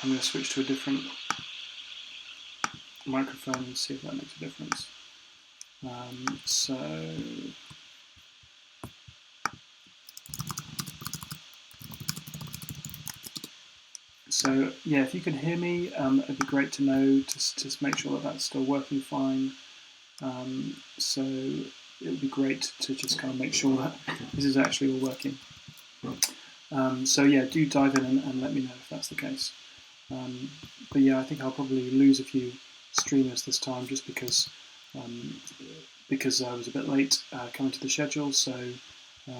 I'm going to switch to a different microphone and see if that makes a difference. So yeah, if you can hear me, it'd be great to know, to make sure that that's still working fine. So it would be great to just kind of make sure that this is actually all working. So yeah, do dive in and let me know if that's the case. But yeah, I think I'll probably lose a few streamers this time just because I was a bit late coming to the schedule. So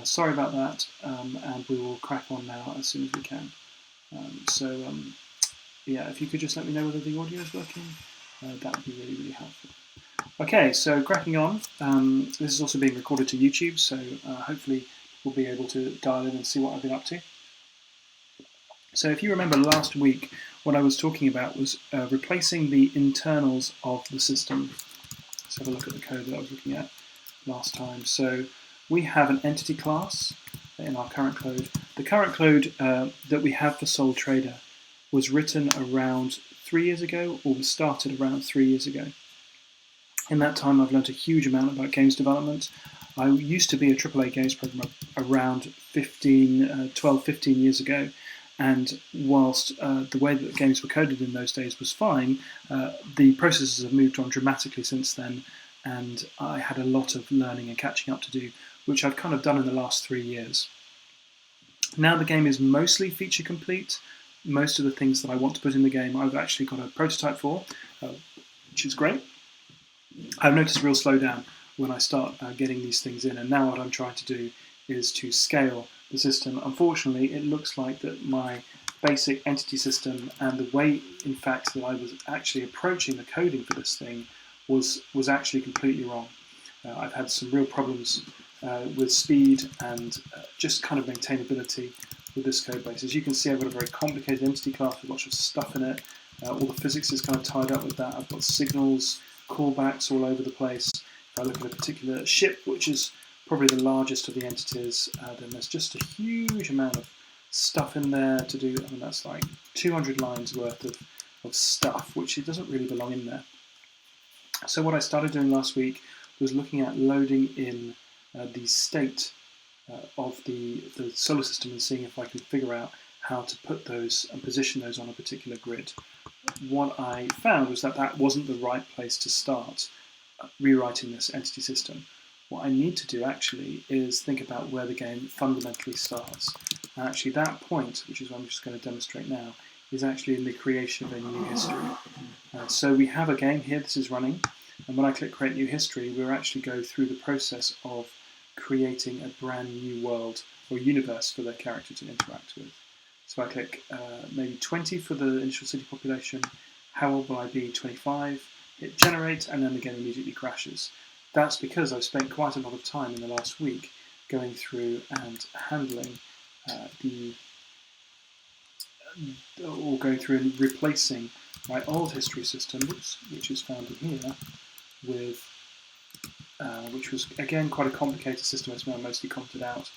sorry about that, and we will crack on now as soon as we can. Yeah, if you could just let me know whether the audio is working, that would be really, really helpful. Okay, so cracking on. This is also being recorded to YouTube, so hopefully we'll be able to dial in and see what I've been up to. So if you remember last week, what I was talking about was replacing the internals of the system. Let's have a look at the code that I was looking at last time. So we have an entity class in our current code. The current code that we have for Sole Trader was written around 3 years ago, or was started around 3 years ago. In that time, I've learned a huge amount about games development. I used to be a AAA games programmer around 12, 15 years ago, and whilst the way that games were coded in those days was fine, the processes have moved on dramatically since then, and I had a lot of learning and catching up to do, which I've kind of done in the last 3 years. Now the game is mostly feature complete. Most of the things that I want to put in the game I've actually got a prototype for, which is great. I've noticed a real slowdown when I start getting these things in, and now what I'm trying to do is to scale the system. Unfortunately, it looks like that my basic entity system and the way, in fact, that I was actually approaching the coding for this thing was actually completely wrong. I've had some real problems with speed and just kind of maintainability with this code base. As you can see, I've got a very complicated entity class with lots of stuff in it. All the physics is kind of tied up with that. I've got signals, callbacks all over the place. If I look at a particular ship, which is probably the largest of the entities, then there's just a huge amount of stuff in there to do. I mean, that's like 200 lines worth of stuff, which it doesn't really belong in there. So what I started doing last week was looking at loading in the state of the solar system and seeing if I could figure out how to put those and position those on a particular grid. What I found was that that wasn't the right place to start rewriting this entity system. What I need to do actually is think about where the game fundamentally starts. And actually that point, which is what I'm just going to demonstrate now, is actually in the creation of a new history. So we have a game here, this is running, and when I click create new history, we'll actually go through the process of creating a brand new world or universe for the character to interact with. So I click maybe 20 for the initial city population. How old will I be? 25. Hit generate, and then the game immediately crashes. That's because I've spent quite a lot of time in the last week going through and handling going through and replacing my old history system, which is found in here, with which was again quite a complicated system. It's now mostly commented out.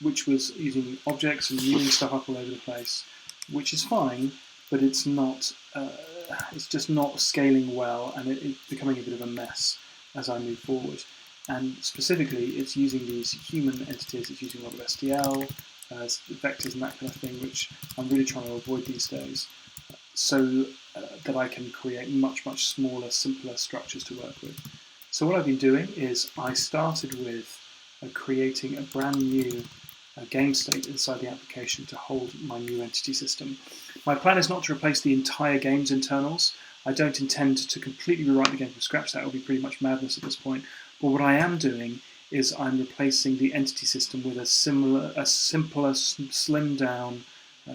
Which was using objects and moving stuff up all over the place, which is fine, but it's not. It's just not scaling well, and it's becoming a bit of a mess as I move forward. And specifically, it's using these human entities. It's using a lot of STL, vectors, and that kind of thing, which I'm really trying to avoid these days, so that I can create much, much smaller, simpler structures to work with. So what I've been doing is I started with creating a brand new game state inside the application to hold my new entity system. My plan is not to replace the entire game's internals. I don't intend to completely rewrite the game from scratch. That would be pretty much madness at this point. But what I am doing is I'm replacing the entity system with a simpler, slimmed down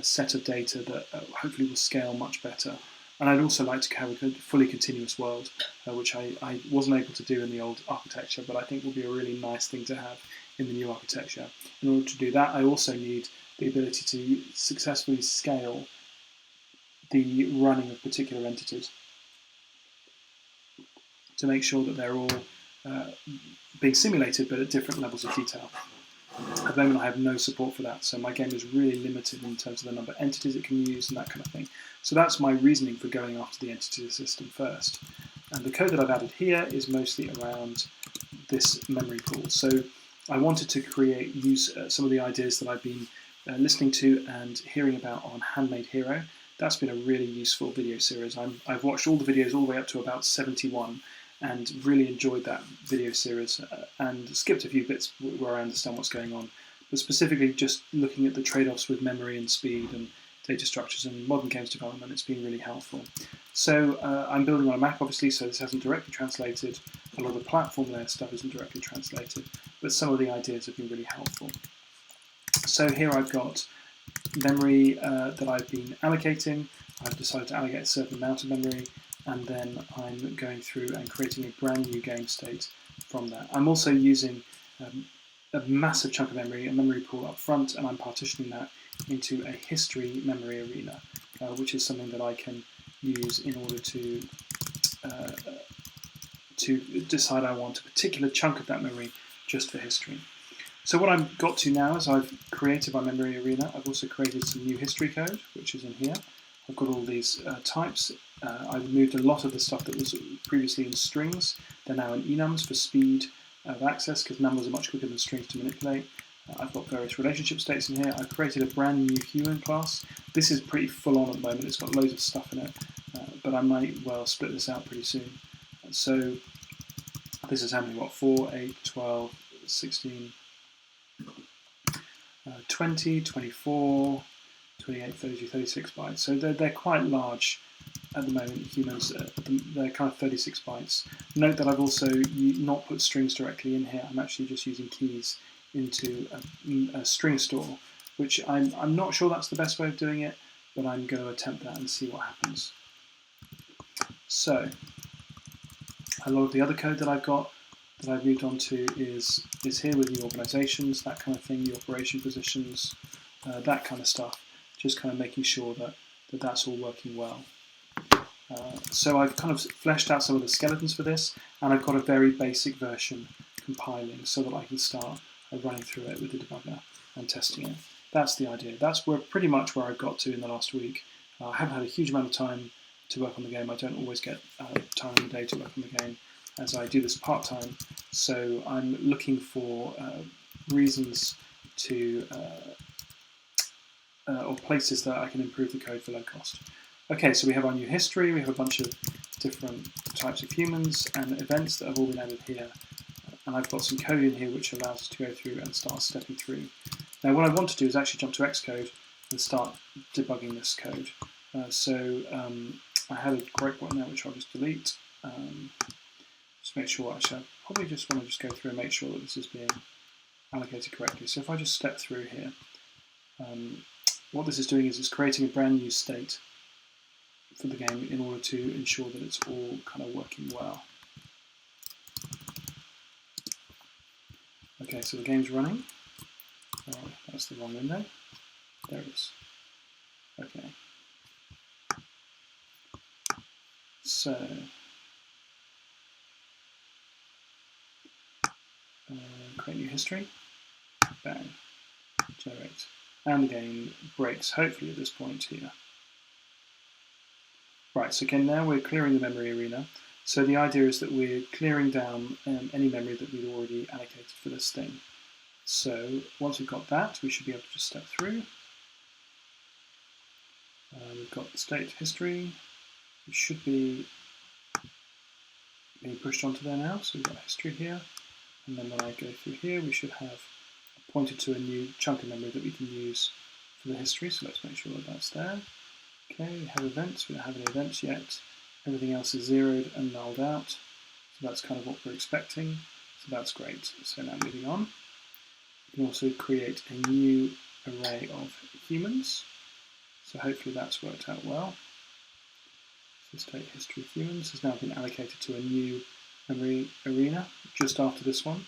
set of data that hopefully will scale much better. And I'd also like to have a fully continuous world, which I wasn't able to do in the old architecture, but I think will be a really nice thing to have in the new architecture. In order to do that, I also need the ability to successfully scale the running of particular entities to make sure that they're all being simulated, but at different levels of detail. At the moment I have no support for that, so my game is really limited in terms of the number of entities it can use and that kind of thing. So that's my reasoning for going after the entity system first. And the code that I've added here is mostly around this memory pool. So I wanted to use some of the ideas that I've been listening to and hearing about on Handmade Hero. That's been a really useful video series. I've watched all the videos all the way up to about 71 and really enjoyed that video series and skipped a few bits where I understand what's going on. But specifically just looking at the trade-offs with memory and speed and data structures and modern games development, it's been really helpful. So I'm building on a Mac, obviously, so this hasn't directly translated. A lot of the platform layer stuff isn't directly translated, but some of the ideas have been really helpful. So here I've got memory that I've been allocating. I've decided to allocate a certain amount of memory, and then I'm going through and creating a brand new game state from that. I'm also using a massive chunk of memory, a memory pool up front, and I'm partitioning that into a history memory arena, which is something that I can use in order to decide I want a particular chunk of that memory just for history. So what I've got to now is I've created my memory arena. I've also created some new history code, which is in here. I've got all these types. I removed a lot of the stuff that was previously in strings. They're now in enums for speed of access, because numbers are much quicker than strings to manipulate. I've got various relationship states in here. I've created a brand new human class. This is pretty full on at the moment. It's got loads of stuff in it, but I might well split this out pretty soon. So this is how many, 4, 8, 12, 16, 20, 24, 28, 30, 36 bytes. So they're quite large at the moment, humans. They're kind of 36 bytes. Note that I've also not put strings directly in here. I'm actually just using keys into a string store, which I'm not sure that's the best way of doing it, but I'm going to attempt that and see what happens. So a lot of the other code that I've got that I've moved on to is here with new organizations, that kind of thing, new operation positions, that kind of stuff, just kind of making sure that that's all working well. So I've kind of fleshed out some of the skeletons for this, and I've got a very basic version compiling so that I can start running through it with the debugger and testing it. That's the idea. That's pretty much where I've got to in the last week. I haven't had a huge amount of time to work on the game. I don't always get time in the day to work on the game, as I do this part-time. So I'm looking for reasons to or places that I can improve the code for low cost. Okay, so we have our new history. We have a bunch of different types of humans and events that have all been added here. And I've got some code in here which allows us to go through and start stepping through. Now what I want to do is actually jump to Xcode and start debugging this code. I have a great one now which I'll just delete. Just make sure, actually I probably just want to go through and make sure that this is being allocated correctly. So if I just step through here, what this is doing is it's creating a brand new state for the game in order to ensure that it's all kind of working well. Okay, so the game's running. Oh, that's the wrong window. There it is. Okay. So, create new history. Bang. Generate. And the game breaks, hopefully, at this point here. Right, so again, now we're clearing the memory arena. So the idea is that we're clearing down any memory that we'd already allocated for this thing. So once we've got that, we should be able to just step through. We've got the state history. It should be being pushed onto there now. So we've got history here. And then when I go through here, we should have pointed to a new chunk of memory that we can use for the history. So let's make sure that that's there. Okay, we have events. We don't have any events yet. Everything else is zeroed and nulled out. So that's kind of what we're expecting. So that's great. So now moving on. We can also create a new array of humans. So hopefully that's worked out well. So state history of humans has now been allocated to a new memory arena just after this one.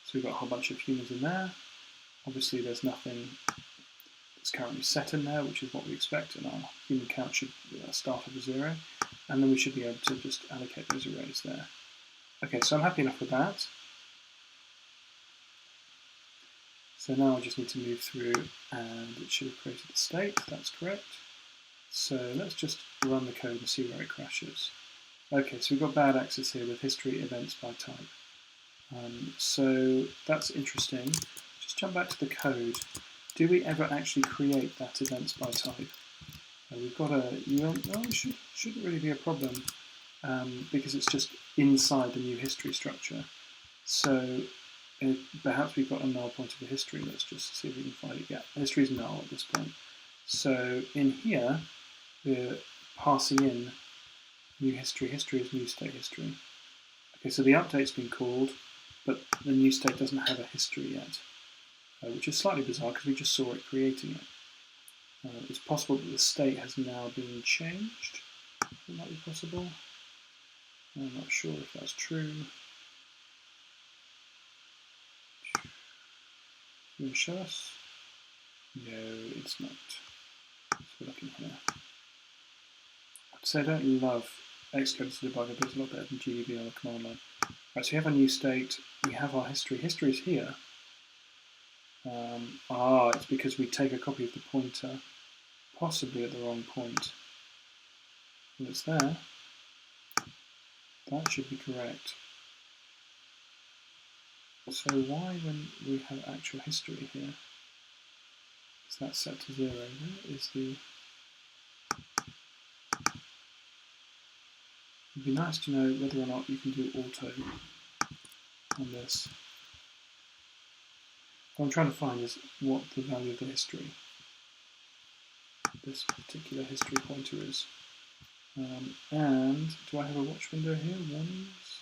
So we've got a whole bunch of humans in there. Obviously there's nothing that's currently set in there, which is what we expect, and our human count should start at 0. And then we should be able to just allocate those arrays there. Okay, so I'm happy enough with that. So now I just need to move through and it should have created the state, that's correct. So let's just run the code and see where it crashes. Okay, so we've got bad access here with history events by type. So that's interesting. Just jump back to the code. Do we ever actually create that events by type? We've got a, it shouldn't really be a problem because it's just inside the new history structure. So perhaps we've got a null pointer for history. Let's just see if we can find it. Yeah, history is null at this point. So in here, we're passing in new history. History is new state history. Okay, so the update's been called, but the new state doesn't have a history yet, which is slightly bizarre because we just saw it creating it. It's possible that the state has now been changed. That might be possible. I'm not sure if that's true. Can you show us? No, it's not. Let's look in here. So I don't love Xcode as a debugger, but it's a lot better than GDB on the command line. Right, so we have a new state. We have our history. History is here. It's because we take a copy of the pointer, possibly at the wrong point. Well, it's there. That should be correct. So why, when we have actual history here, is that set to 0? That is the... It'd be nice to know whether or not you can do auto on this. What I'm trying to find is what the value of the history, this particular history pointer is. And do I have a watch window here? Warnings.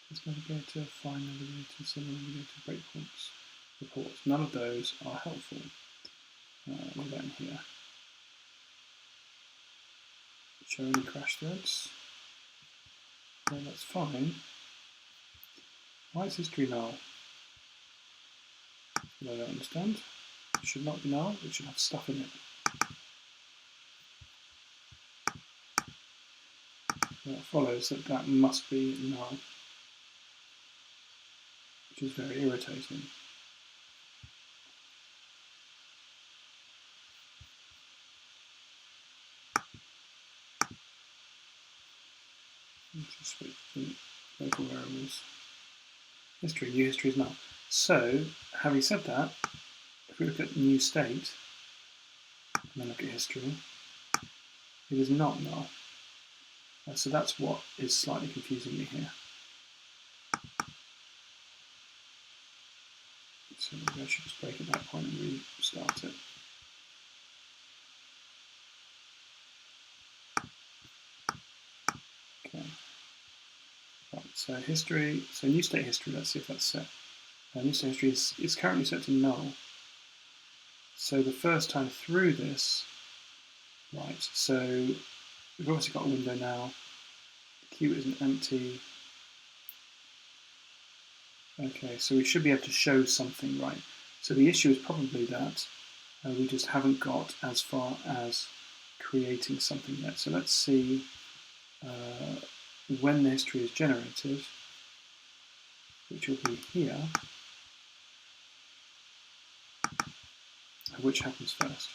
This navigator, find navigator, send navigator, breakpoints, reports. None of those are helpful. What about in here? Show any crash threads. Okay, that's fine. Why is history null? I don't understand. It should not be null, it should have stuff in it. That follows that that must be null, which is very irritating. Let's just switch to local variables. History, new history is null. So, having said that, if we look at new state, and then look at history, it is not null. So that's what is slightly confusing me here. So maybe I should just break at that point and restart it. Okay. Right, so history, so new state history, let's see if that's set. New state history is currently set to null. So the first time through this, right, so we've obviously got a window now. The queue isn't empty. Okay, so we should be able to show something, right? So the issue is probably that we just haven't got as far as creating something yet. So let's see when the history is generated, which will be here, which happens first.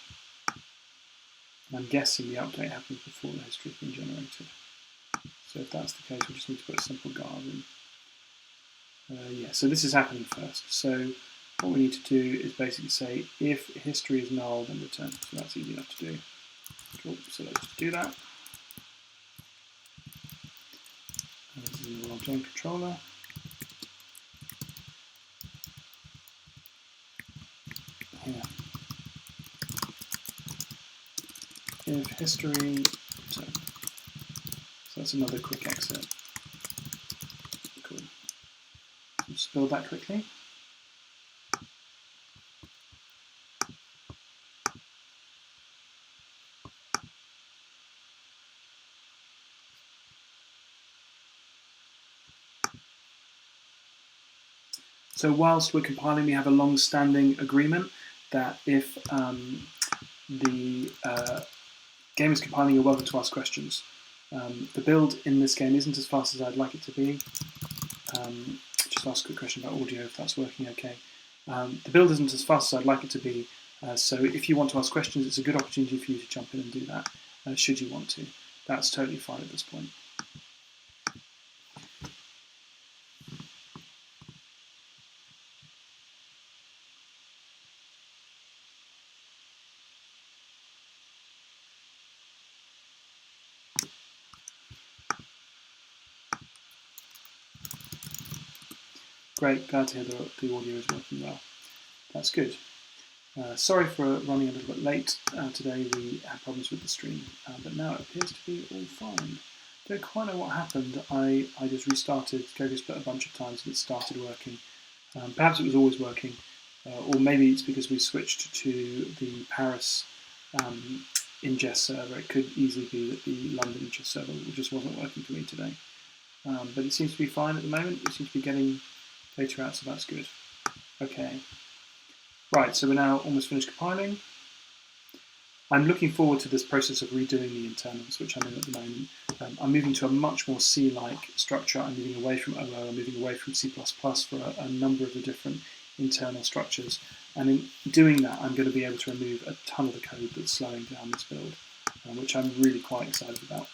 And I'm guessing the update happens before the history has been generated. So if that's the case, we just need to put a simple guard in. Yeah, so this is happening first. So what we need to do is basically say if history is null, then return. So that's easy enough to do. Cool. So let's just do that. And this is in the long-term controller. Here. If history return. So that's another quick exit. Cool. Just build that quickly. So whilst we're compiling, we have a long-standing agreement that if the game is compiling, you're welcome to ask questions. The build in this game isn't as fast as I'd like it to be. Just ask a quick question about audio if that's working okay. The build isn't as fast as I'd like it to be, so if you want to ask questions, it's a good opportunity for you to jump in and do that, should you want to. That's totally fine at this point. Great, glad to hear the audio is working well. That's good. Sorry for running a little bit late today. We had problems with the stream, but now it appears to be all fine. Don't quite know what happened. I just restarted GoGoSplit a bunch of times and it started working. Perhaps it was always working, or maybe it's because we switched to the Paris ingest server. It could easily be that the London ingest server just wasn't working for me today. But it seems to be fine at the moment. It seems to be getting data out, so that's good. Okay. Right, so we're now almost finished compiling. I'm looking forward to this process of redoing the internals, which I'm in at the moment. I'm moving to a much more C-like structure. I'm moving away from OO, I'm moving away from C++ for a number of the different internal structures. And in doing that, I'm going to be able to remove a ton of the code that's slowing down this build, which I'm really quite excited about.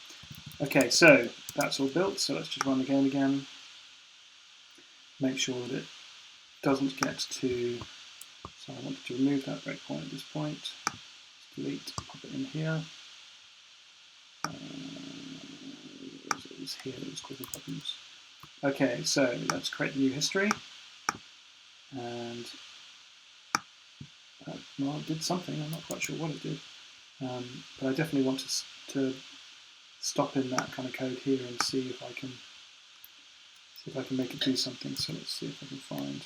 Okay, so that's all built, so let's just run the game again. Make sure that it doesn't get to, so I wanted to remove that breakpoint at this point. Delete, pop it in here. It was here that was causing problems. Okay, so let's create a new history. And well, it did something, I'm not quite sure what it did. But I definitely want to stop in that kind of code here and see if I can make it do something. So let's see if I can find.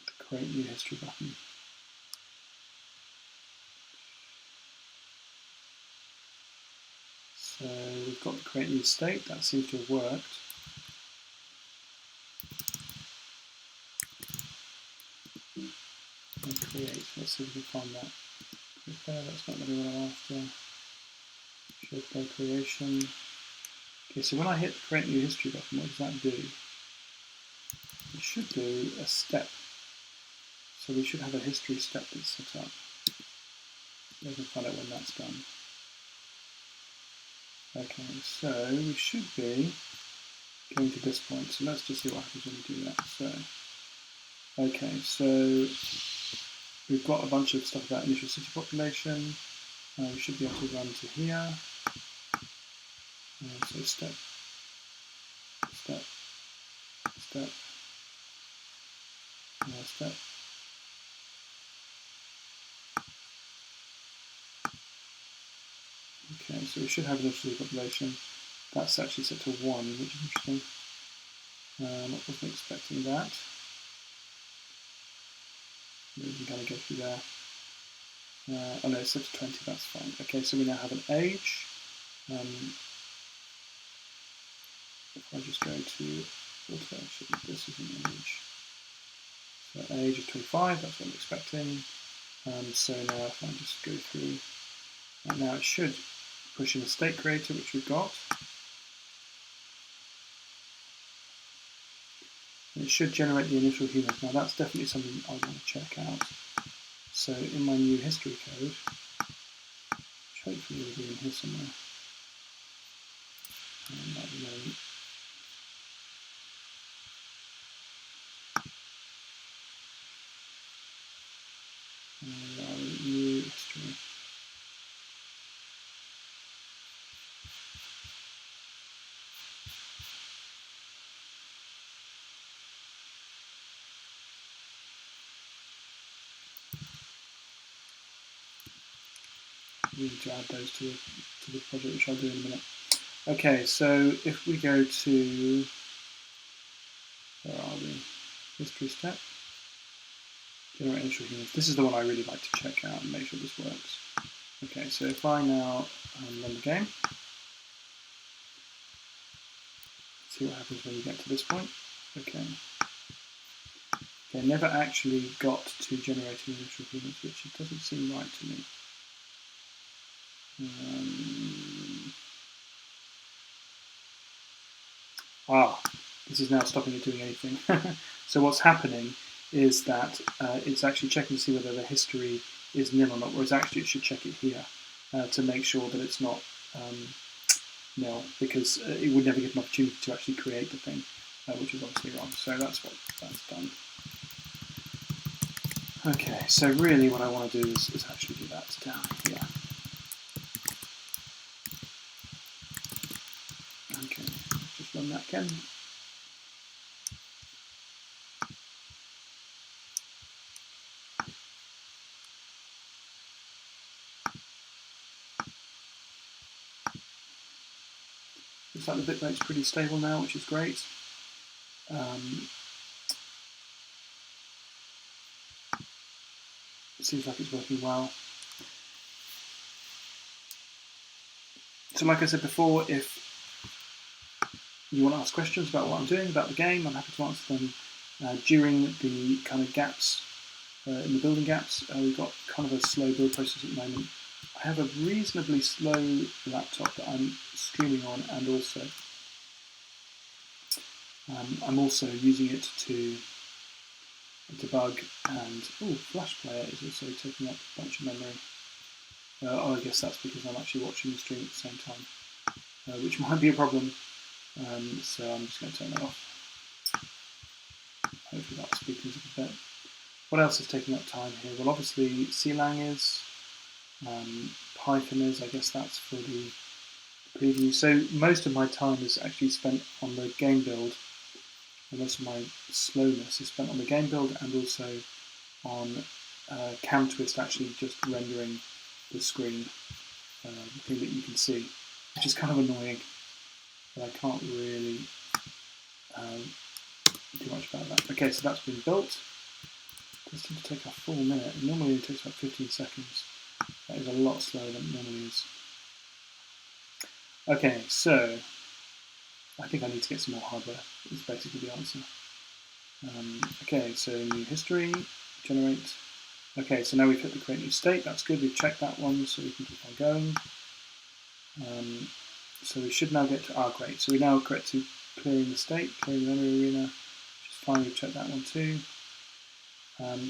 The create new history button. So we've got the create new state, that seems to have worked. And create, let's see if we can find that. Prepare, that's not really what I'm after. Show play creation. Okay, so when I hit the create new history button, what does that do? It should do a step. So we should have a history step that's set up. We can find out when that's done. Okay, so we should be going to this point. So let's just see what happens when we do that. So, okay, so we've got a bunch of stuff about initial city population. We should be able to run to here. So step, step, step, step. Okay, so we should have initial city population. That's actually set to 1, which is interesting. I wasn't expecting that. We can kind of go through there. Oh no, it's set to 20, that's fine. Okay, so we now have an age. If I just go to auto, this is an age. So age of 25, that's what I'm expecting. So now if I just go through, and now it should push in a state creator, which we've got. And it should generate the initial humans. Now that's definitely something I want to check out. So in my new history code, which hopefully will be in here somewhere. At the moment. New history. We need to add those to the project, which I'll do in a minute. Okay, so if we go to, where are we? History step, generate initial humans. This is the one I really like to check out and make sure this works. Okay, so if I now run the game, see what happens when we get to this point. Okay. Okay, never actually got to generating initial humans, which it doesn't seem right to me. This is now stopping it doing anything. So what's happening is that it's actually checking to see whether the history is nil or not, whereas actually it should check it here to make sure that it's not nil, because it would never get an opportunity to actually create the thing, which is obviously wrong. So that's what that's done. Okay, so really what I want to do is actually do that down here. Okay, just run that again. Looks like the bitrate's pretty stable now, which is great. It seems like it's working well. So like I said before, if you want to ask questions about what I'm doing, about the game, I'm happy to answer them during the kind of gaps, in the building gaps. We've got kind of a slow build process at the moment. I have a reasonably slow laptop that I'm streaming on, and also I'm also using it to debug, and Flash Player is also taking up a bunch of memory. I guess that's because I'm actually watching the stream at the same time, which might be a problem. So I'm just going to turn that off. Hopefully that'll speed things up a bit. What else is taking up time here? Well, obviously CLang is, Python is, I guess that's for the preview. So most of my time is actually spent on the game build, and most of my slowness is spent on the game build and also on CamTwist actually just rendering the screen, the thing that you can see, which is kind of annoying, but I can't really do much about that. Okay, so that's been built. It does tend to take a full minute. Normally it takes about 15 seconds. That is a lot slower than it normally is. Okay, so I think I need to get some more hardware, is basically the answer. Okay, so new history, generate. Okay, so now we've hit the create new state. That's good, we've checked that one, so we can keep on going. So we should now get to, great. So we now get to clearing the state, clearing the memory arena, which is fine, we've checked that one too.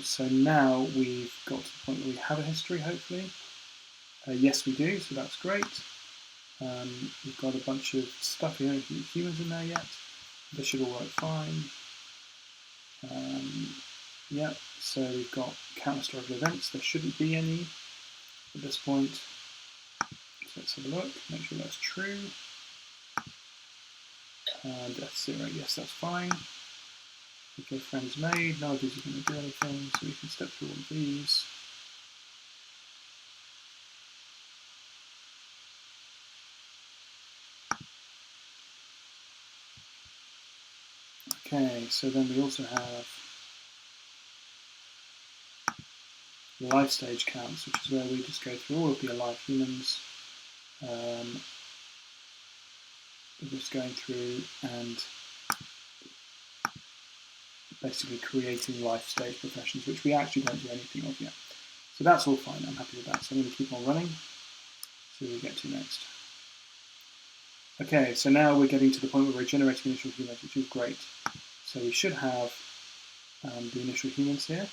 So now we've got to the point where we have a history, hopefully. Yes, we do, so that's great. We've got a bunch of stuff here, humans in there yet. This should all work fine. Yeah, so we've got count historical events. There shouldn't be any at this point. So let's have a look, make sure that's true. And that's 0, yes, that's fine. Okay, friends made, none of these are going to do anything, so we can step through all of these. Okay, so then we also have life stage counts, which is where we just go through all of the alive humans. We're just going through and basically creating life stage professions, which we actually don't do anything of yet. So that's all fine, I'm happy with that. So I'm going to keep on running, see what we get to next. Okay, so now we're getting to the point where we're generating initial humans, which is great. So we should have the initial humans here,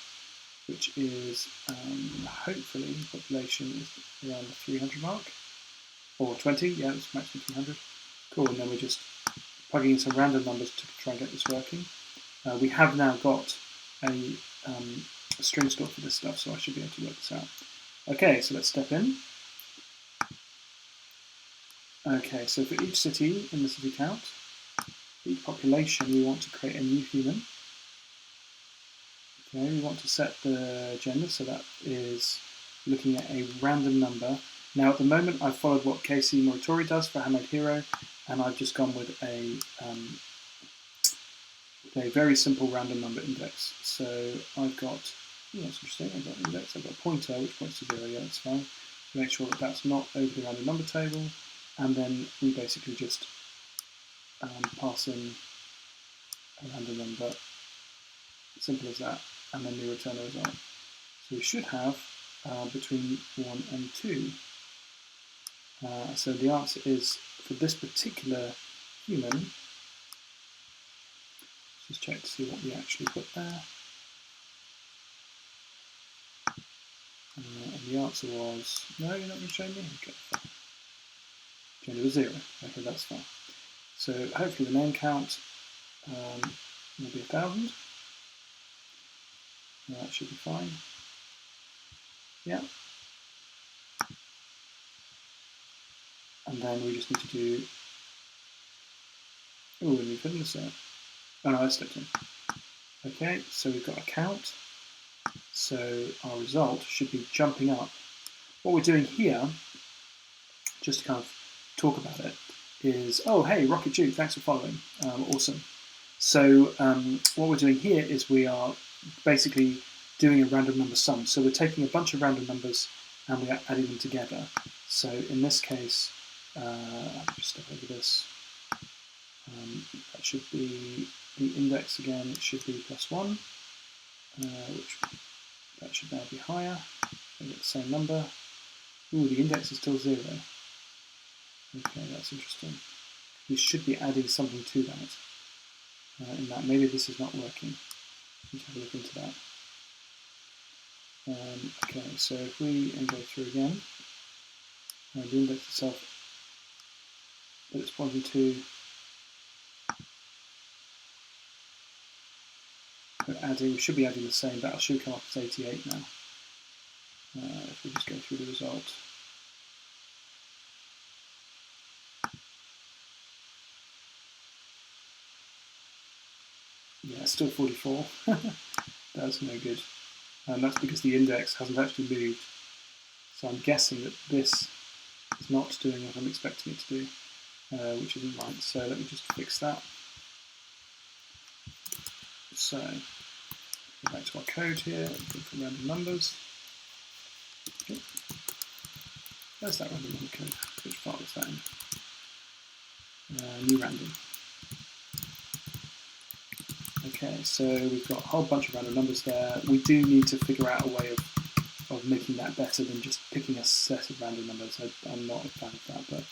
which is hopefully population is around the 300 mark, or 20, yeah, it's maximum 300. Cool, and then we're just plugging in some random numbers to try and get this working. We have now got a string store for this stuff, so I should be able to work this out. Okay, so let's step in. Okay, so for each city in the city count, each population, we want to create a new human. Okay, we want to set the gender, so that is looking at a random number. Now at the moment I've followed what Casey Moritori does for Handmade Hero, and I've just gone with a very simple random number index. So I've got, that's interesting, I've got an index, I've got a pointer which points to 0, yeah, that's fine. To make sure that that's not over the random number table, and then we basically just pass in a random number, simple as that, and then we return a result. So we should have between 1 and 2. So the answer is, for this particular human, Just check to see what we actually put there. And the answer was, no, you're not going to show me? Okay, fine. Change it to 0. Okay, that's fine. So hopefully the name count will be 1,000. That should be fine. Yeah. And then we just need to do, oh, we put in this out. Oh no, I slipped in. Okay, so we've got a count. So our result should be jumping up. What we're doing here, just to kind of talk about it, is, oh, hey, Rocket Duke, thanks for following. Awesome. So what we're doing here is we are basically doing a random number sum. So we're taking a bunch of random numbers and we are adding them together. So in this case, I'll just step over this. That should be the index again, it should be +1, which that should now be higher. We get the same number. Ooh, the index is still 0. Okay, that's interesting. We should be adding something to that. In that, maybe this is not working. Let's have a look into that. Okay, so if we go through again, the index itself that it's pointing to, we should be adding the same, that should come up as 88 now. If we just go through the result. Yeah, it's still 44. That's no good. And that's because the index hasn't actually moved. So I'm guessing that this is not doing what I'm expecting it to do, which isn't right. So let me just fix that. So go back to our code here, look for random numbers. Okay. There's that random number code. Which file was that in? New random. Okay, so we've got a whole bunch of random numbers there. We do need to figure out a way of making that better than just picking a set of random numbers. I'm not a fan of that, but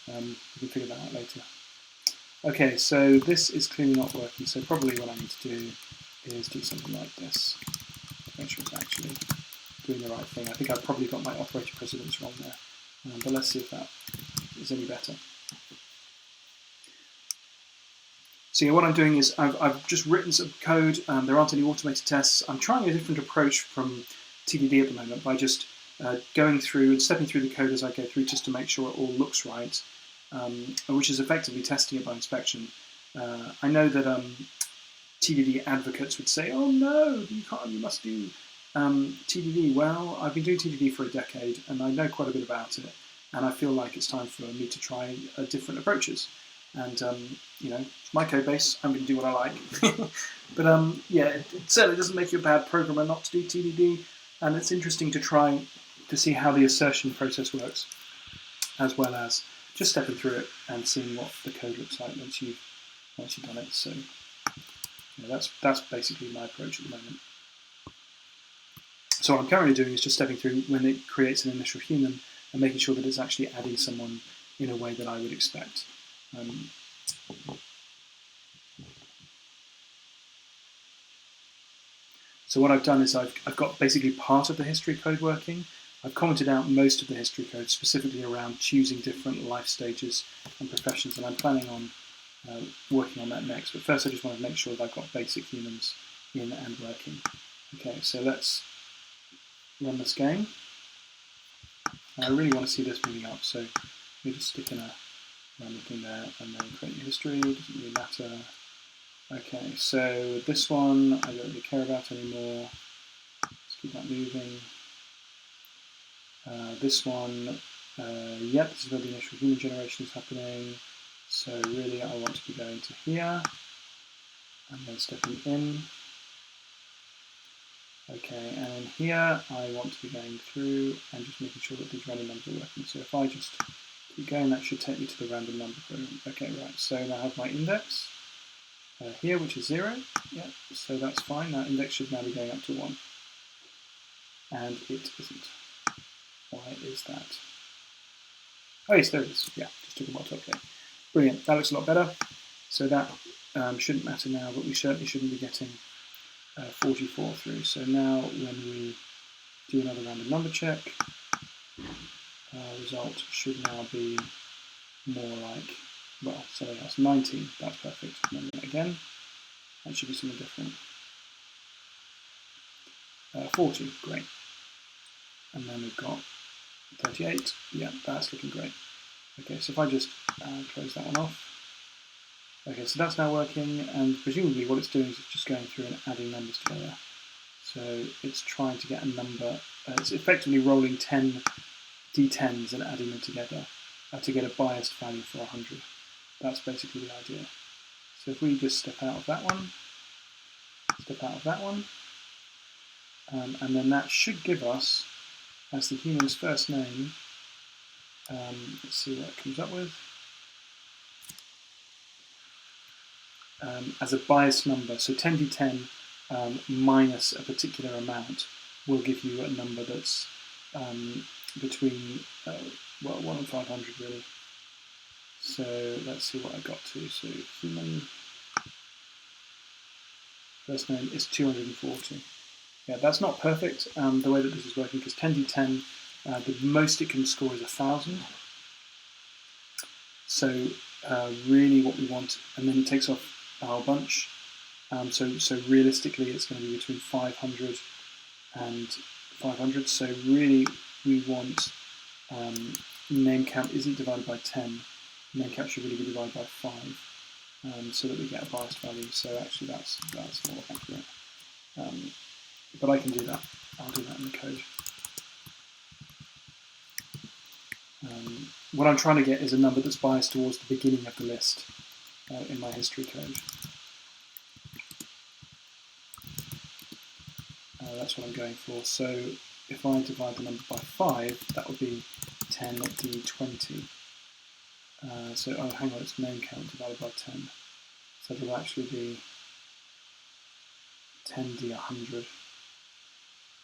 we can figure that out later. Okay, so this is clearly not working, so probably what I need to do is do something like this to make sure it's actually doing the right thing. I think I've probably got my operator precedence wrong there, but let's see if that is any better. So yeah, what I'm doing is I've just written some code. There aren't any automated tests. I'm trying a different approach from TDD at the moment by just going through and stepping through the code as I go through just to make sure it all looks right, which is effectively testing it by inspection. I know that TDD advocates would say, oh no, you must do TDD. Well, I've been doing TDD for a decade and I know quite a bit about it, and I feel like it's time for me to try different approaches. And you know, it's my code base, I'm going to do what I like. But yeah, it certainly doesn't make you a bad programmer not to do TDD, and it's interesting to try to see how the assertion process works, as well as just stepping through it and seeing what the code looks like once you've done it. So yeah, that's basically my approach at the moment. So what I'm currently doing is just stepping through when it creates an initial human and making sure that it's actually adding someone in a way that I would expect. So what I've done is I've got basically part of the history code working. I've commented out most of the history code specifically around choosing different life stages and professions, and I'm planning on working on that next. But first I just want to make sure that I've got basic humans in and working. Okay, so let's run this game. I really want to see this moving up, so let me just stick in a random thing there and then create new history, doesn't really matter. Okay, so this one I don't really care about anymore. Let's keep that moving. This one, yep, this is where the initial human generation is happening. So really I want to be going to here and then stepping in. Okay, and in here I want to be going through and just making sure that these random numbers are working. So if I just keep going, that should take me to the random number program. Okay, right, so now I have my index here, which is 0. Yeah, so that's fine. That index should now be going up to 1. And it isn't. Why is that? Oh yes, there it is. Yeah, just took a while to update. Brilliant, that looks a lot better. So that shouldn't matter now, but we certainly shouldn't be getting 44 through. So now when we do another random number check, result should now be more like, well, sorry, that's 19, that's perfect. And then again, that should be something different. 40, great. And then we've got 38, yeah, that's looking great. Okay, so if I just close that one off. Okay, so that's now working, and presumably what it's doing is it's just going through and adding numbers together. So it's trying to get a number, it's effectively rolling 10 d10s and adding them together to get a biased value for 100. That's basically the idea. So if we just step out of that one, and then that should give us, as the human's first name, let's see what it comes up with, as a biased number. So 10d10 minus a particular amount will give you a number that's between, well, 1 and 500 really. So let's see what I got to. So human first name is 240. Yeah, that's not perfect, the way that this is working, because 10d10, the most it can score is 1,000. So really what we want, and then it takes off a whole bunch. So realistically it's going to be between 500 and 500. So really we want name count isn't divided by 10. Name count should really be divided by 5, so that we get a biased value. So actually that's more accurate. But I can do that. I'll do that in the code. What I'm trying to get is a number that's biased towards the beginning of the list in my history code. That's what I'm going for. So if I divide the number by 5, that would be 10d20. So, oh, hang on, it's name count divided by 10. So it'll actually be 10d100,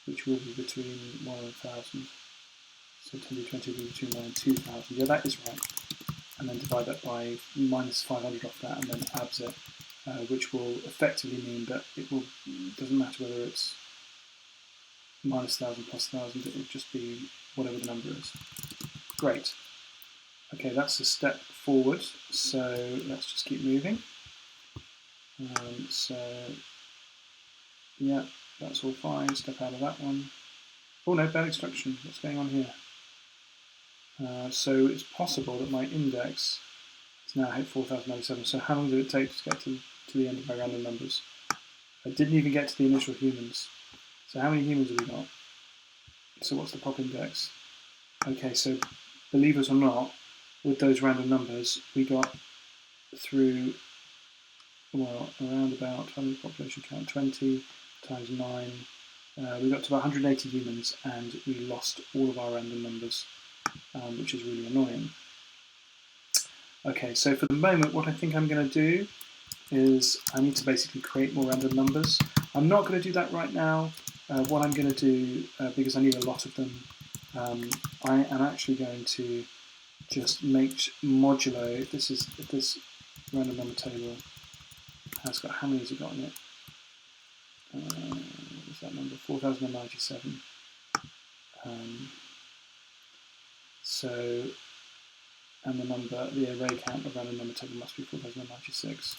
which will be between 1 and 1,000. So 10d20 will be between 1 and 2,000. Yeah, that is right. And then divide that by minus 500 off that, and then abs it, which will effectively mean that it doesn't matter whether it's minus 1,000 plus 1,000, it will just be whatever the number is. Great. Okay, that's a step forward, so let's just keep moving. So, yeah, that's all fine. Step out of that one. Oh no, bad instruction. What's going on here? So it's possible that my index is now hit 4,097. So how long did it take to get to the end of my random numbers? I didn't even get to the initial humans. So how many humans have we got? So what's the pop index? Okay, so believe it or not, with those random numbers, we got through, well, around about, how many population count? 20 times 9. We got to about 180 humans, and we lost all of our random numbers, which is really annoying. Okay, so for the moment, what I think I'm going to do is I need to basically create more random numbers. I'm not going to do that right now. What I'm going to do, because I need a lot of them, I am actually going to just make modulo, if this random number table has got, how many has it got in it? What's that number? 4,097. So, and the array count of random number table must be 4,096.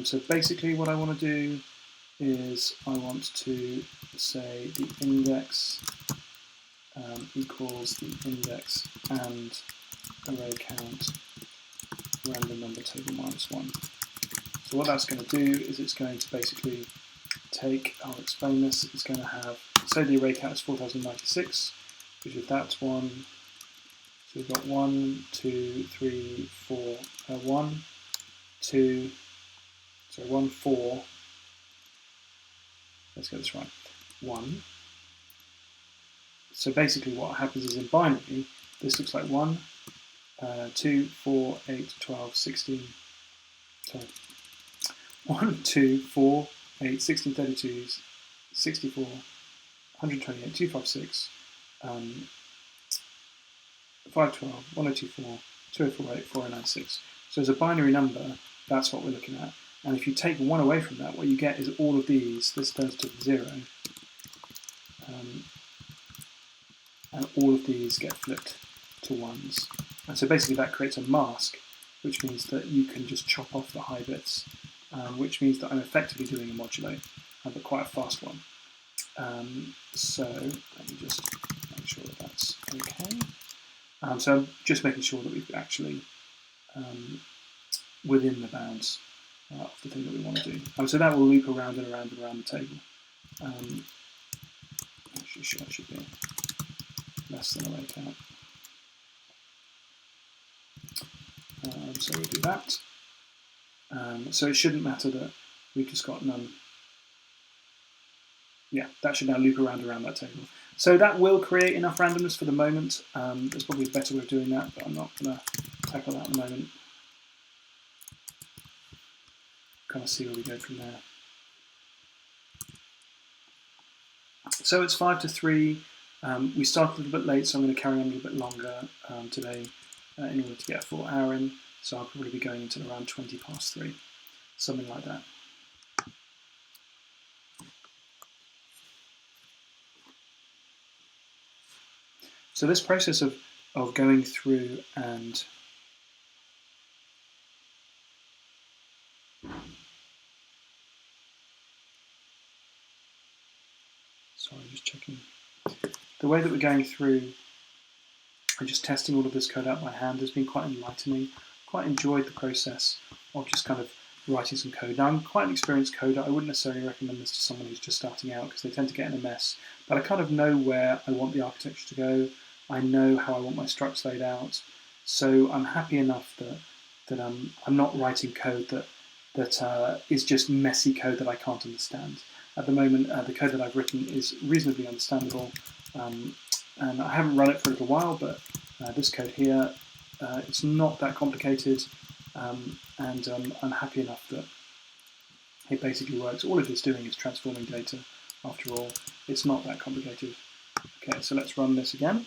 So basically what I want to do is I want to say the index equals the index and array count random number table minus 1. So what that's going to do is it's going to basically take, I'll explain this, it's going to have, say the array count is 4,096, which if that's 1, so we've got 1, 2, 3, 4, 1, 2, so 1, 4, let's get this right, 1. So basically what happens is in binary, this looks like 1, 2, 4, 8, 12, 16, sorry, 1, 2, 4, 8, 16, 32, 64, 128, 256, 512, 1024, 2048, 4096. So as a binary number, That's what we're looking at. And if you take 1 away from that, what you get is all of these, this turns to 0, and all of these get flipped to 1s. And so basically that creates a mask, which means that you can just chop off the high bits, which means that I'm effectively doing a modulo, but quite a fast one. So let me just make sure that that's okay. So I'm just making sure that we've actually within the bounds of the thing that we want to do. So that will loop around and around and around the table. Actually, sure, it should be less than a rate out. So we'll do that. So it shouldn't matter that we've just got none. Yeah, that should now loop around that table. So that will create enough randomness for the moment. There's probably a better way of doing that, but I'm not going to tackle that at the moment. Kind of see where we go from there. So it's 5 to 3. We started a little bit late, so I'm going to carry on a little bit longer today in order to get a full hour in. So I'll probably be going until around 20 past 3, something like that. So this process of going through and sorry, I'm just checking. The way that we're going through and just testing all of this code out by hand has been quite enlightening. Quite enjoyed the process of just kind of writing some code. Now, I'm quite an experienced coder. I wouldn't necessarily recommend this to someone who's just starting out because they tend to get in a mess. But I kind of know where I want the architecture to go. I know how I want my structs laid out. So I'm happy enough that I'm not writing code that is just messy code that I can't understand. At the moment, the code that I've written is reasonably understandable. And I haven't run it for a little while, but this code here, it's not that complicated, and I'm happy enough that it basically works. All it is doing is transforming data, after all. It's not that complicated. Okay, so let's run this again.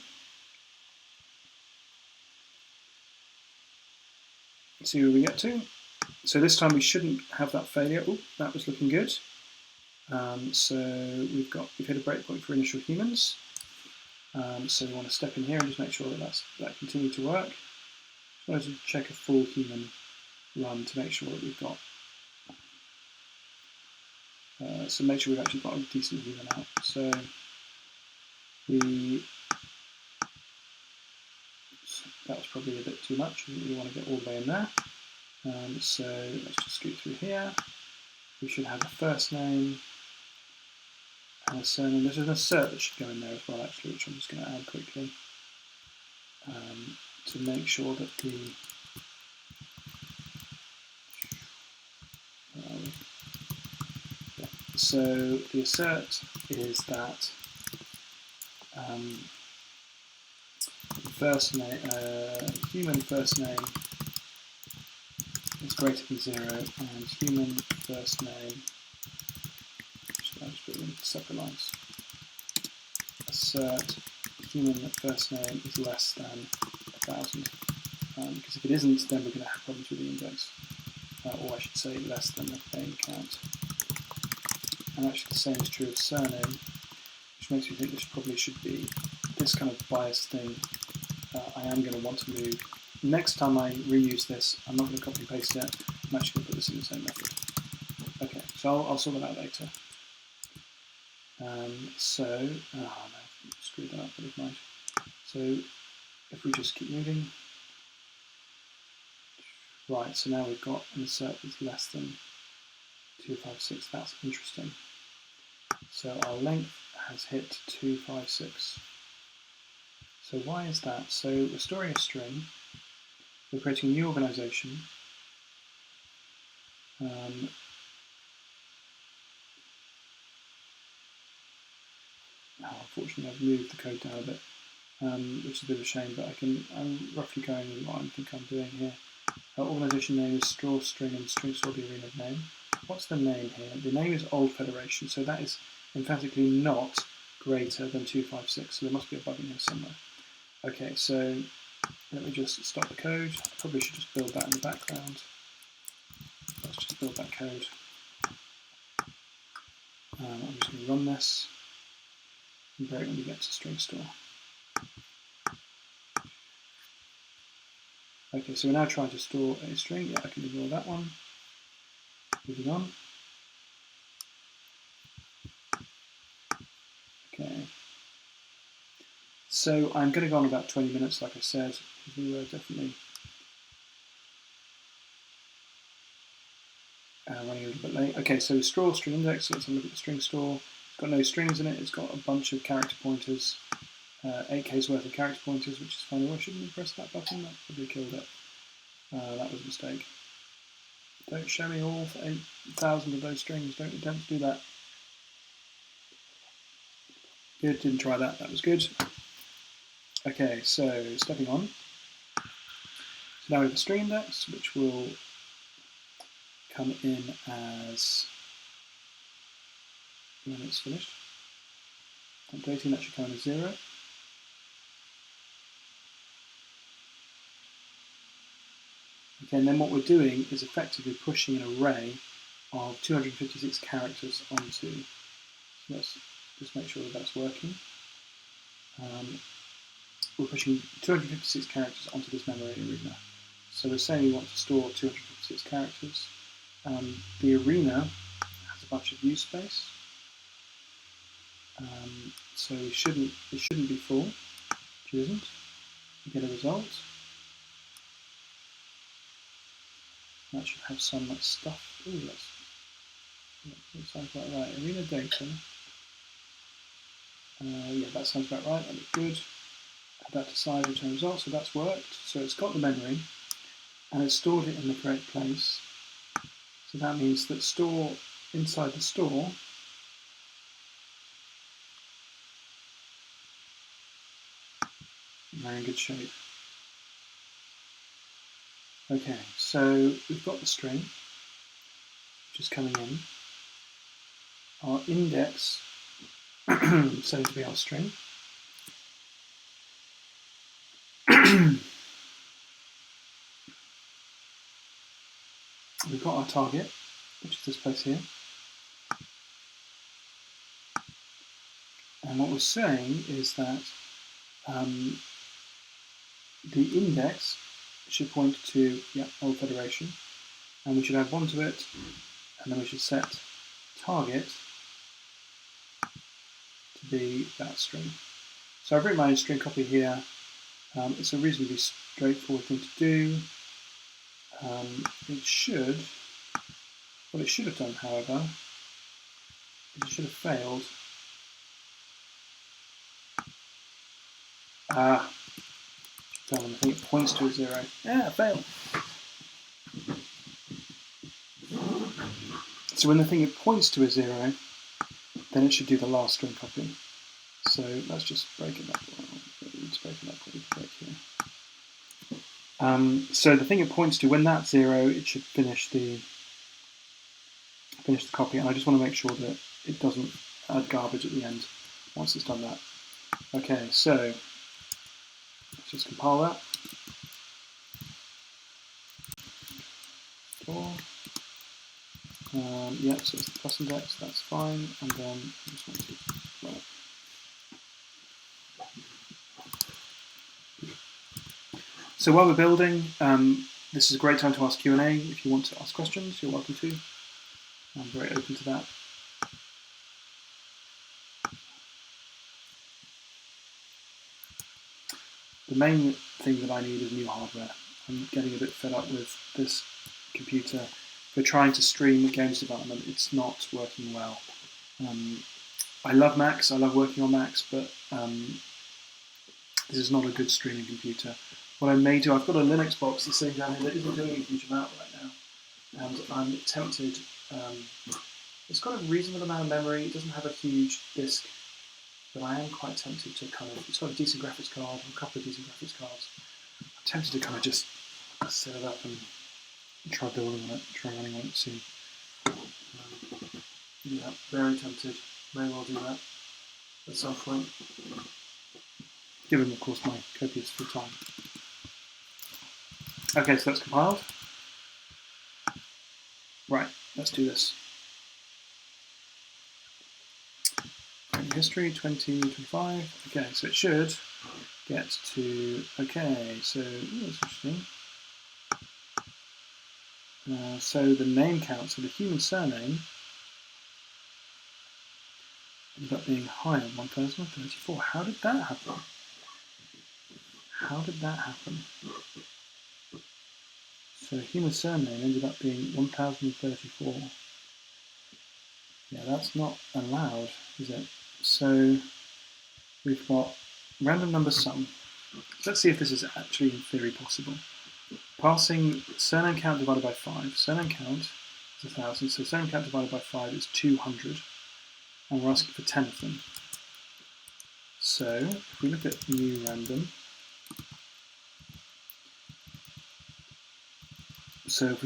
See where we get to. So this time we shouldn't have that failure. Oh, that was looking good. So we've hit a breakpoint for initial humans. So we want to step in here and just make sure that continues to work. Just wanted to check a full human run to make sure that we've got. So make sure we've actually got a decent human out. So that was probably a bit too much. We really want to get all the way in there. So let's just scoot through here. We should have a first name and a surname. There's an assert that should go in there as well, actually, which I'm just going to add quickly to make sure that the so the assert is that first name, human first name is greater than 0, and human first name. I'll just put it in separate lines. Assert human first name is less than 1,000, because if it isn't, then we're going to have problems with the index, or I should say less than the name count. And actually the same is true of surname, which makes me think this probably should be this kind of bias thing. I am going to want to move. Next time I reuse this, I'm not going to copy and paste it. I'm actually going to put this in the same method. Okay, so I'll sort that out later. So, oh no, I screwed that up, but never mind. So if we just keep moving. Right, so now we've got an assert that's less than 256. That's interesting. So our length has hit 256. So why is that? So we're storing a string. We're creating a new organization. Unfortunately, I've moved the code down a bit, which is a bit of a shame, but I'm roughly going with what I think I'm doing here. Our organization name is straw string and string store the arena name. What's the name here? The name is Old Federation, so that is emphatically not greater than 256, so there must be a bug in here somewhere. Okay, so let me just stop the code. I probably should just build that in the background. let's just build that code. I'm just going to run this and break when we get to string store. Okay, so we're now trying to store a string. Yeah, I can ignore that one. Moving on. Okay. So I'm going to go on about 20 minutes, like I said. We were definitely running a little bit late. Okay, so store string index. So let's have a look at the string store. It's got no strings in it. It's got a bunch of character pointers, 8K's worth of character pointers, which is funny. Why shouldn't we press that button? That probably killed it. That was a mistake. Don't show me all 8,000 of those strings. Don't attempt to do that. Good, didn't try that. That was good. Okay, so stepping on. So now we have a string index, which will come in as, when it's finished, updating, that should come in as 0. Okay, and then what we're doing is effectively pushing an array of 256 characters onto, so let's just make sure that that's working. We're pushing 256 characters onto this memory arena. So we're saying we want to store 256 characters. The arena has a bunch of use space, so it shouldn't be full. It isn't. You get a result. That should have some stuff. Ooh, that sounds about right. Arena data. Yeah, that sounds about right. That looks good. Add that to size, return result. So that's worked. So it's got the memory, and it's stored it in the correct place. So that means that store inside the store we're in good shape. Okay, so we've got the string, which is coming in. Our index set to be our string. We've got our target, which is this place here. And what we're saying is that the index should point to old federation, and we should add 1 to it, and then we should set target to be that string. So I've written my own string copy here. It's a reasonably straightforward thing to do. What it should have done, however, is it should have failed. I think it points to a 0. Yeah, it failed. So when the thing it points to a 0, then it should do the last string copy. So let's just break it up. Let's break it up. Break here. So the thing it points to, when that's 0, it should finish the copy. And I just want to make sure that it doesn't add garbage at the end once it's done that. Okay, so let's just compile that. Yeah, so it's the plus index, that's fine, and then I just want to run it. So while we're building, this is a great time to ask Q&A. If you want to ask questions, you're welcome to. I'm very open to that. The main thing that I need is new hardware. I'm getting a bit fed up with this computer. We're trying to stream games development. It's not working well. I love Macs. I love working on Macs, but this is not a good streaming computer. What I may do, I've got a Linux box that's sitting down here that isn't doing a huge amount right now, and I'm tempted. It's got a reasonable amount of memory. It doesn't have a huge disk, but I am quite tempted to it's got a decent graphics card, a couple of decent graphics cards. I'm tempted to just set it up and try building on it, try running on it soon. Yeah, very tempted. May well do that at some point, given, of course, my copious free time. Okay, so that's compiled. Right, let's do this. History 2025. Okay, so it should get to. Okay, so that's interesting. So the name count, so the human surname ended up being higher than 1034. How did that happen? How did that happen? So human surname ended up being 1034. Yeah, that's not allowed, is it? So we've got random number sum. Let's see if this is actually in theory possible. Passing surname count divided by 5. Surname count is 1,000, so surname count divided by 5 is 200. And we're asking for 10 of them. So if we look at new random, so if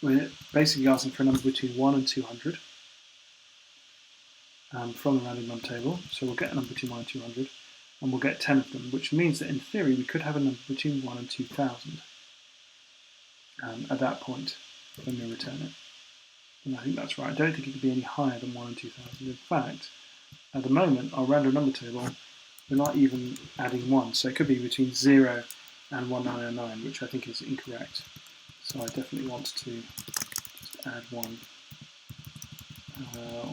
we're basically asking for a number between 1 and 200 from the random number table. So we'll get a number between 1 and 200, and we'll get 10 of them, which means that in theory we could have a number between 1 and 2,000 at that point when we return it. And I think that's right. I don't think it could be any higher than 1 and 2,000. In fact, at the moment, our random number table, we're not even adding 1, so it could be between 0 and 1909, which I think is incorrect. So I definitely want to just add 1,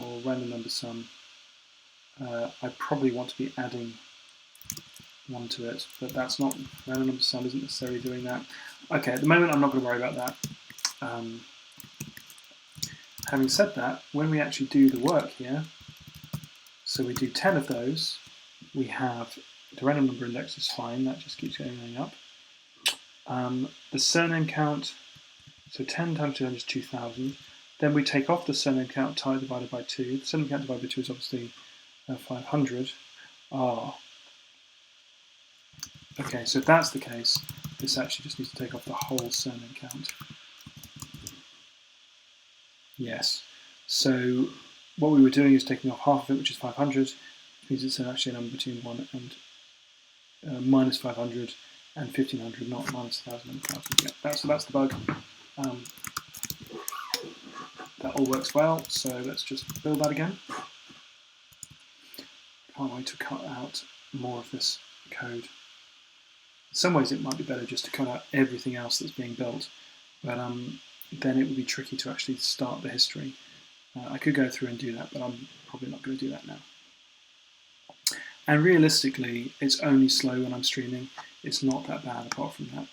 or random number sum. I probably want to be adding 1 to it, but that's not, random number sum isn't necessarily doing that. Okay, at the moment I'm not going to worry about that. Having said that, when we actually do the work here, so we do 10 of those, we have the random number index is fine, that just keeps going up. The surname count, so 10 times 200 is 2,000. Then we take off the surname count divided by 2. The surname count divided by 2 is obviously 500. Okay, so if that's the case, this actually just needs to take off the whole surname count. Yes. So what we were doing is taking off half of it, which is 500, which means it's actually a number between 1 and minus 500 and 1500, not minus 1000 and 1000. Yeah, that's the bug. That all works well, so let's just build that again. Can't wait to cut out more of this code. In some ways it might be better just to cut out everything else that's being built, but then it would be tricky to actually start the history. I could go through and do that, but I'm probably not going to do that now. And realistically, it's only slow when I'm streaming. It's not that bad apart from that.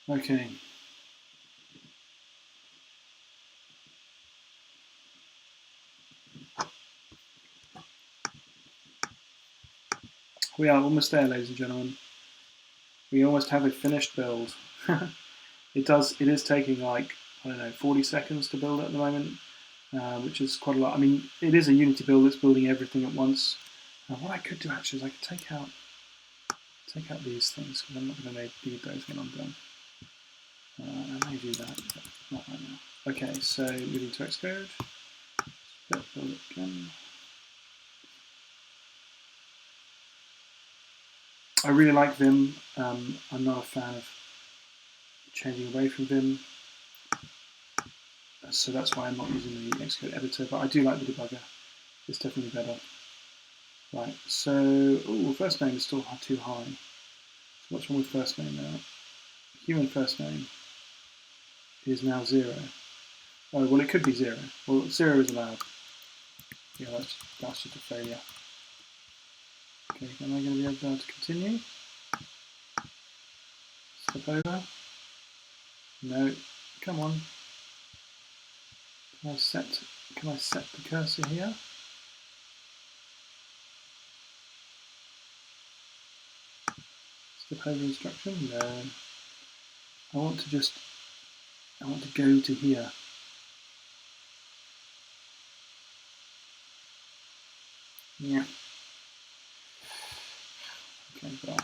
Okay. We are almost there, ladies and gentlemen. We almost have a finished build. It is taking like, I don't know, 40 seconds to build at the moment, which is quite a lot. I mean, it is a Unity build that's building everything at once. What I could do actually is I could take out these things, because I'm not going to need those when I'm done. I may do that, but not right now. Okay, so moving to Xcode. Build it again. I really like Vim. I'm not a fan of changing away from Vim, so that's why I'm not using the Xcode editor, but I do like the debugger. It's definitely better. Right, so, first name is still too high. So what's wrong with first name now? Human first name is now 0. Oh, well, it could be 0. Well, 0 is allowed. Yeah, that's just a failure. Okay, am I going to be able to continue? Step over. No, come on. Can I set the cursor here? Step over instruction? No. I want to go to here. Yeah. Okay, well,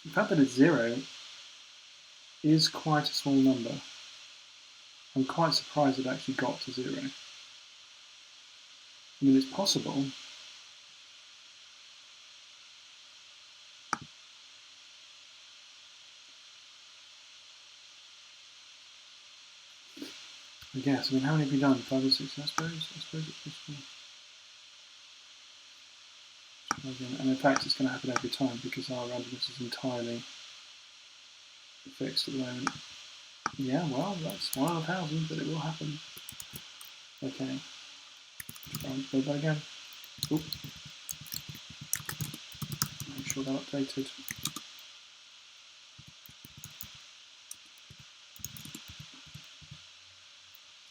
the fact that it's 0 is quite a small number. I'm quite surprised it actually got to 0. I mean, it's possible. I guess. I mean, how many have you done? 5 or 6, I suppose it's possible. And in fact, it's going to happen every time because our randomness is entirely fixed at the moment. Yeah, well, that's 1 in 1,000, but it will happen. Okay. Try and play that again. Oop. Make sure that updated.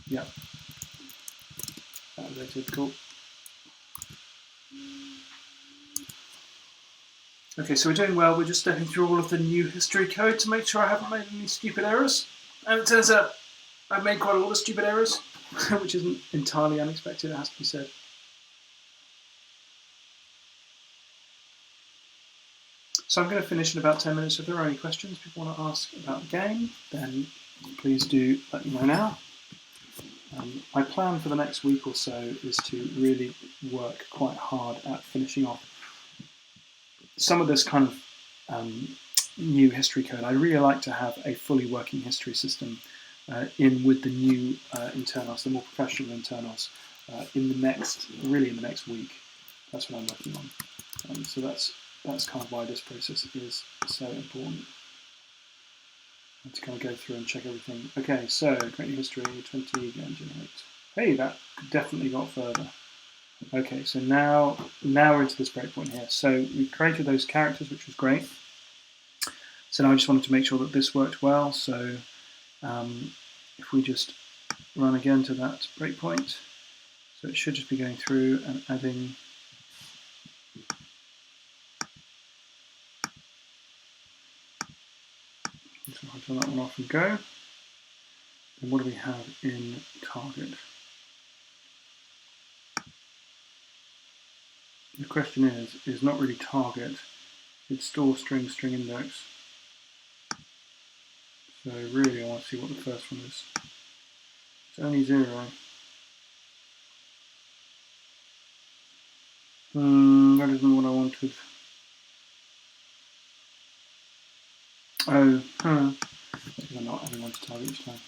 Yep. That updated. Cool. Okay, so we're doing well. We're just stepping through all of the new history code to make sure I haven't made any stupid errors. And it turns out I've made quite a lot of stupid errors, which isn't entirely unexpected, it has to be said. So I'm going to finish in about 10 minutes. If there are any questions people want to ask about the game, then please do let me know now. My plan for the next week or so is to really work quite hard at finishing off some of this kind of new history code. I really like to have a fully working history system in with the new internals, the more professional internals, in the next week. That's what I'm working on. So that's kind of why this process is so important. To kind of go through and check everything. Okay, so create new history, 20, generate. Hey, that definitely got further. Okay, so now we're into this breakpoint here. So we created those characters, which was great. So now I just wanted to make sure that this worked well. So if we just run again to that breakpoint, so it should just be going through and adding. So I'll turn that one off and go. And what do we have in target? The question is not really target, it's store string index. So really I want to see what the first one is. It's only 0. That isn't what I wanted. Oh, because I'm not adding one to target each time.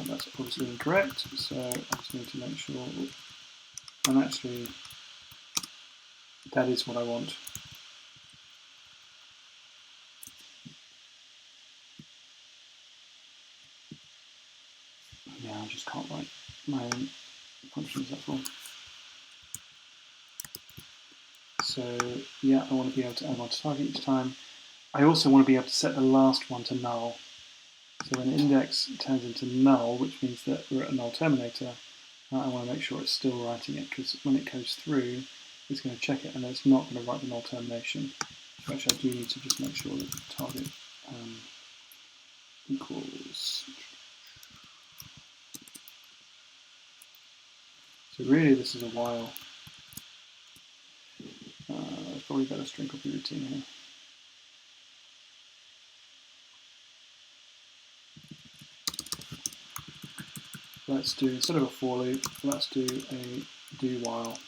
That's obviously incorrect, so I just need to make sure, and actually that is what I want. Yeah, I just can't write my own functions, that's all. So yeah, I want to be able to add one to target each time. I also want to be able to set the last one to null. So when index turns into null, which means that we're at a null terminator, I want to make sure it's still writing it, because when it goes through, it's going to check it and then it's not going to write the null termination. So actually I do need to just make sure that the target equals. So really this is a while. Probably better string copy routine here. Let's do, instead of a for loop, let's do a do while.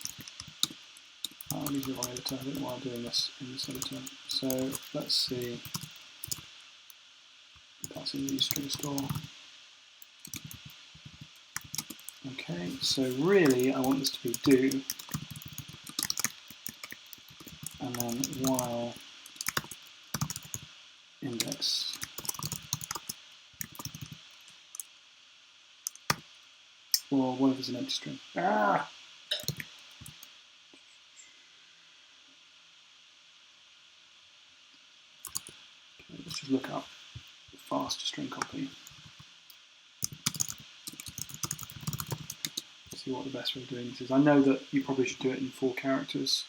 I'm using the wrong editor, I don't know why I'm doing this in this editor. So let's see, passing the string store. Okay, so really I want this to be do, and then while index. Or what if it's an empty string? Ah! Okay, let's just look up fast string copy. See what the best way of doing this is. I know that you probably should do it in 4 characters.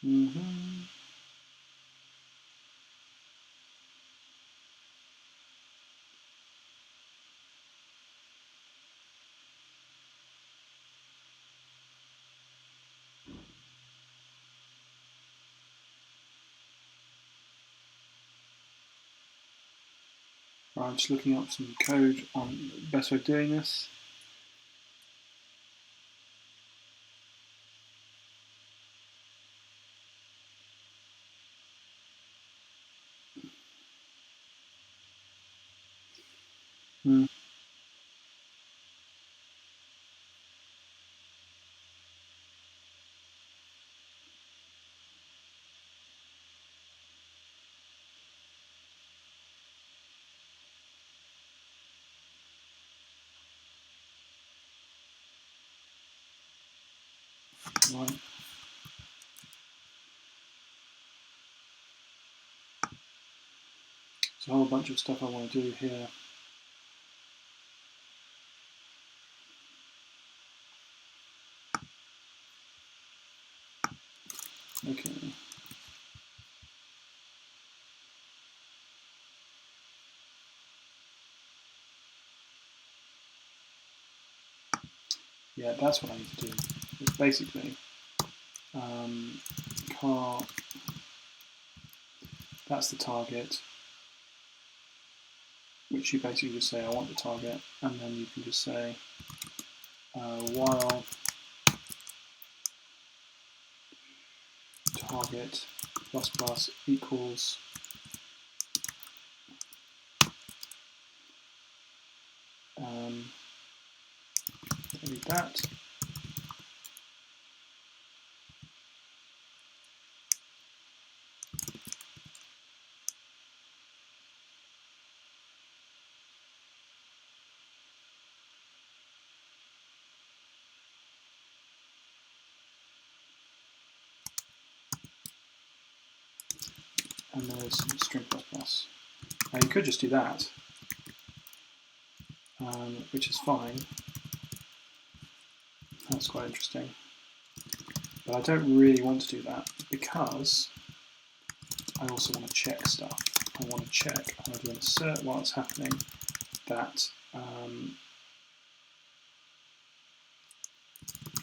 Right, I'm just looking up some code on the best way of doing this. Right. There's a whole bunch of stuff I want to do here. Okay. Yeah, that's what I need to do. It's basically car, that's the target, which you basically just say I want the target, and then you can just say while target plus plus equals delete that. And there's string plus plus. Now you could just do that, which is fine. That's quite interesting. But I don't really want to do that because I also want to check stuff. I want to check, I want to do an assert while it's happening, that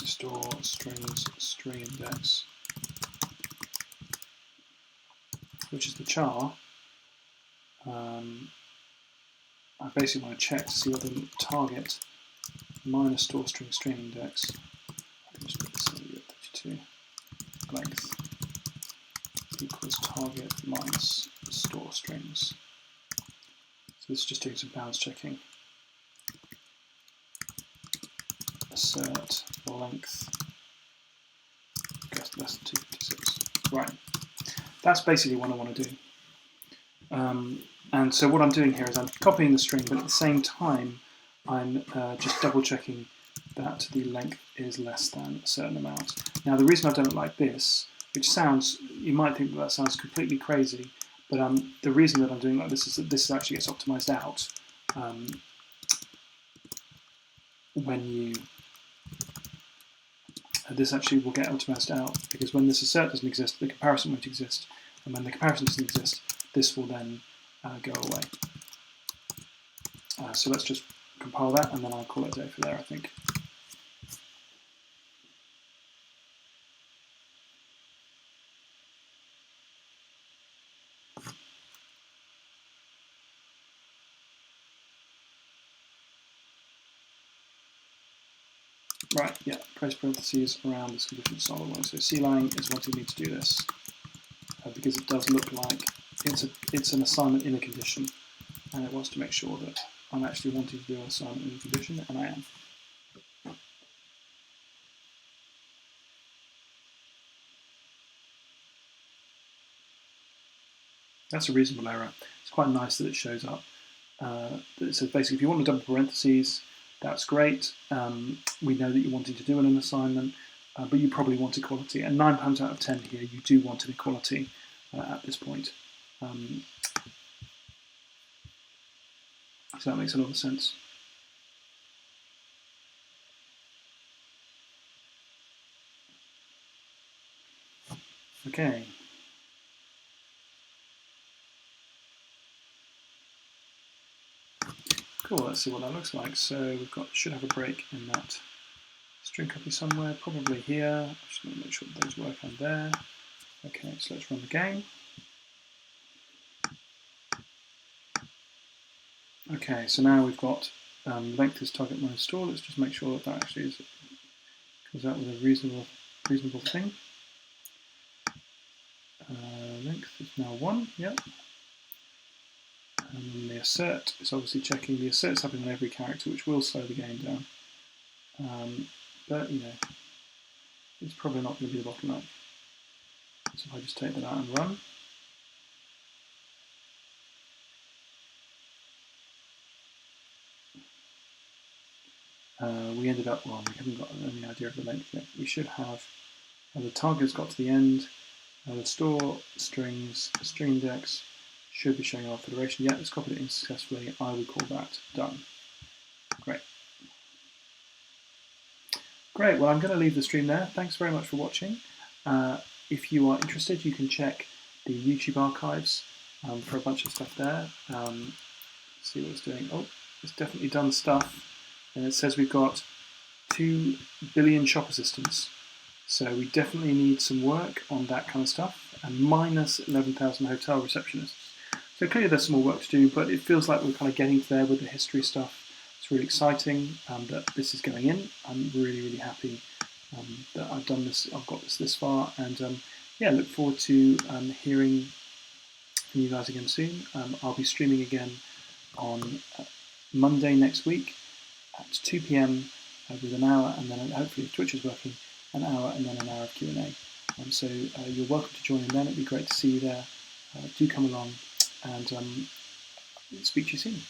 store strings string index, which is the char. I basically want to check to see whether the target minus store string string index, I can just put this in 32, length equals target minus store strings. So this is just doing some bounds checking. Assert length less than 256. Right. That's basically what I want to do. And so what I'm doing here is I'm copying the string, but at the same time, I'm just double checking that the length is less than a certain amount. Now, the reason I've done it like this, which sounds, you might think that sounds completely crazy, but the reason that I'm doing like this is that this actually gets optimized out when you, this actually will get optimized out because when this assert doesn't exist, the comparison won't exist. And when the comparison doesn't exist, this will then go away. So let's just compile that, and then I'll call it a day for there, I think. Right, yeah, close parentheses around this condition solid one. So clang is wanting me to do this because it does look like it's an assignment in a condition, and it wants to make sure that I'm actually wanting to do an assignment in a condition, and I am. That's a reasonable error. It's quite nice that it shows up. It says basically if you want to double parentheses, that's great. We know that you're wanting to do an assignment, but you probably want equality. And 9 times out of 10 here, you do want an equality at this point. So that makes a lot of sense. Okay. Cool, let's see what that looks like. So should have a break in that string copy somewhere, probably here. I just want to make sure that those work on there. Okay, so let's run the game. Okay, so now we've got length is target minus store. Let's just make sure that that actually comes out with a reasonable thing. Length is now 1, yep. And then the assert is obviously checking. The assert's happening on every character, which will slow the game down. But, you know, it's probably not going to be the bottleneck. So if I just take that out and run. We ended up, well, we haven't got any idea of the length yet. We should have, the target's got to the end. The store strings, string index should be showing our federation. Yeah, it's copied it in successfully. I would call that done. Great. Great, well, I'm going to leave the stream there. Thanks very much for watching. If you are interested, you can check the YouTube archives for a bunch of stuff there. See what it's doing. Oh, it's definitely done stuff. And it says we've got 2 billion shop assistants. So we definitely need some work on that kind of stuff, and minus 11,000 hotel receptionists. So clearly there's some more work to do, but it feels like we're kind of getting there with the history stuff. It's really exciting that this is going in. I'm really, really happy that I've done this. I've got this far, and yeah, look forward to hearing from you guys again soon. I'll be streaming again on Monday next week at 2 p.m. With an hour, and then hopefully if Twitch is working, an hour and then an hour of Q&A. So you're welcome to join in then. It'd be great to see you there. Do come along, and speak to you soon.